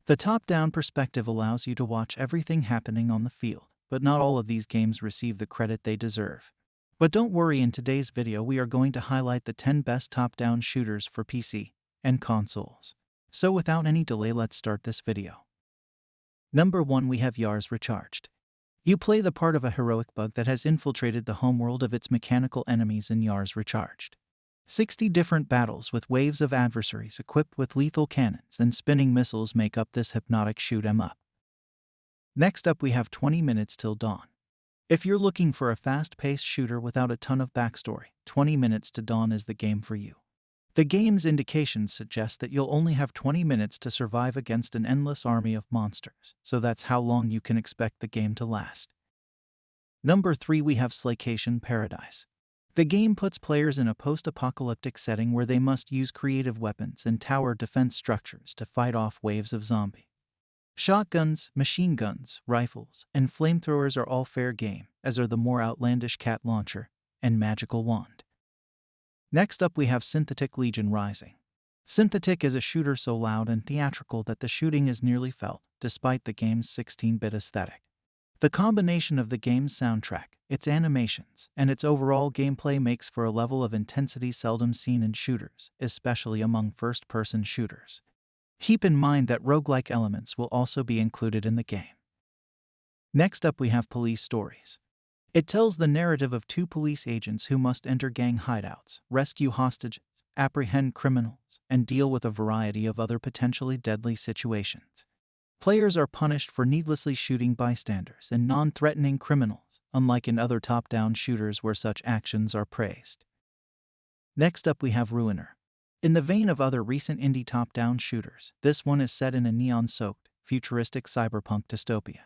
The top-down perspective allows you to watch everything happening on the field, but not all of these games receive the credit they deserve. But don't worry, in today's video we are going to highlight the 10 best top-down shooters for PC and consoles. So without any delay, let's start this video. Number 1, we have Yars Recharged. You play the part of a heroic bug that has infiltrated the homeworld of its mechanical enemies in Yars Recharged. 60 different battles with waves of adversaries equipped with lethal cannons and spinning missiles make up this hypnotic shoot-'em-up. Next up we have 20 Minutes Till Dawn. If you're looking for a fast-paced shooter without a ton of backstory, 20 Minutes to Dawn is the game for you. The game's indications suggest that you'll only have 20 minutes to survive against an endless army of monsters, so that's how long you can expect the game to last. Number 3, we have Slaycation Paradise. The game puts players in a post-apocalyptic setting where they must use creative weapons and tower defense structures to fight off waves of zombies. Shotguns, machine guns, rifles, and flamethrowers are all fair game, as are the more outlandish cat launcher and magical wand. Next up we have Synthetik Legion Rising. Synthetik is a shooter so loud and theatrical that the shooting is nearly felt, despite the game's 16-bit aesthetic. The combination of the game's soundtrack, its animations, and its overall gameplay makes for a level of intensity seldom seen in shooters, especially among first-person shooters. Keep in mind that roguelike elements will also be included in the game. Next up we have Police Stories. It tells the narrative of two police agents who must enter gang hideouts, rescue hostages, apprehend criminals, and deal with a variety of other potentially deadly situations. Players are punished for needlessly shooting bystanders and non-threatening criminals, unlike in other top-down shooters where such actions are praised. Next up we have Ruiner. In the vein of other recent indie top-down shooters, this one is set in a neon-soaked, futuristic cyberpunk dystopia.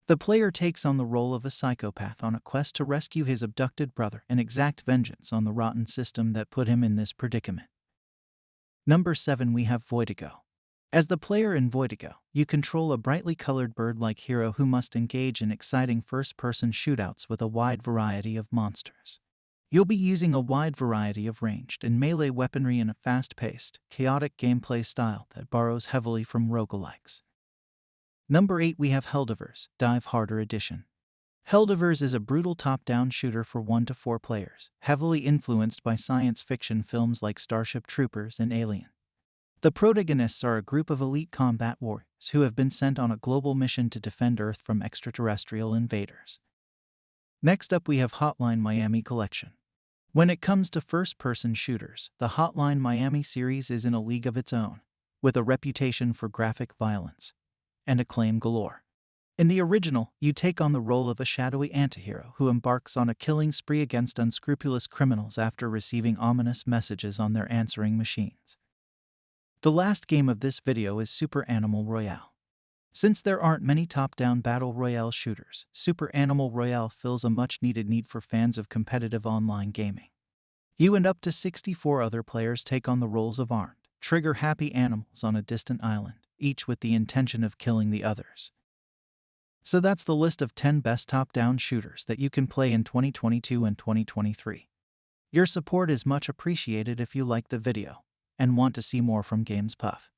The player takes on the role of a psychopath on a quest to rescue his abducted brother and exact vengeance on the rotten system that put him in this predicament. Number 7, we have Voidigo. As the player in Voidigo, you control a brightly colored bird-like hero who must engage in exciting first-person shootouts with a wide variety of monsters. You'll be using a wide variety of ranged and melee weaponry in a fast-paced, chaotic gameplay style that borrows heavily from roguelikes. Number 8, we have Helldivers, Dive Harder Edition. Helldivers is a brutal top-down shooter for 1 to 4 players, heavily influenced by science fiction films like Starship Troopers and Alien. The protagonists are a group of elite combat warriors who have been sent on a global mission to defend Earth from extraterrestrial invaders. Next up we have Hotline Miami Collection. When it comes to first-person shooters, the Hotline Miami series is in a league of its own, with a reputation for graphic violence and acclaim galore. In the original, you take on the role of a shadowy antihero who embarks on a killing spree against unscrupulous criminals after receiving ominous messages on their answering machines. The last game of this video is Super Animal Royale. Since there aren't many top-down battle royale shooters, Super Animal Royale fills a much-needed need for fans of competitive online gaming. You and up to 64 other players take on the roles of armed, trigger-happy animals on a distant island, each with the intention of killing the others. So that's the list of 10 best top-down shooters that you can play in 2022 and 2023. Your support is much appreciated if you like the video and want to see more from Games Puff.